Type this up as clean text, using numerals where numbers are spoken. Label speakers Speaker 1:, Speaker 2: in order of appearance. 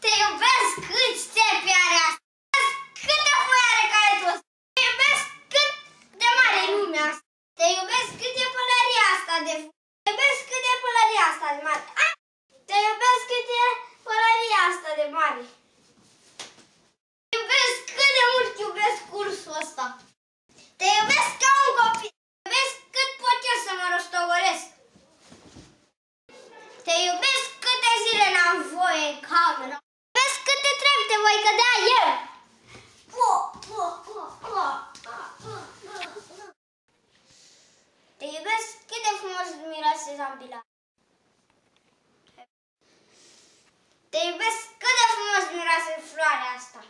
Speaker 1: Te iubesc cât țepiarea asta. Cât de foiare ca e tu. Te iubesc cât de mare e lumea asta. Te iubesc cât e pălăria asta de foiare. Te iubesc cât e pălăria asta de mare. Te iubesc cât e pălăria asta de mare. Te iubesc cât de mult iubesc cursul ăsta. Te iubesc ca un copil. Te iubesc cât pot eu să mă rostogolesc. Te iubesc câte zile n-am voie în cameră. Te iubesc câte trepte voi cădea eu. Te iubesc cât de frumos miroase zambila. Te iubesc cât de frumos miroase floarea asta.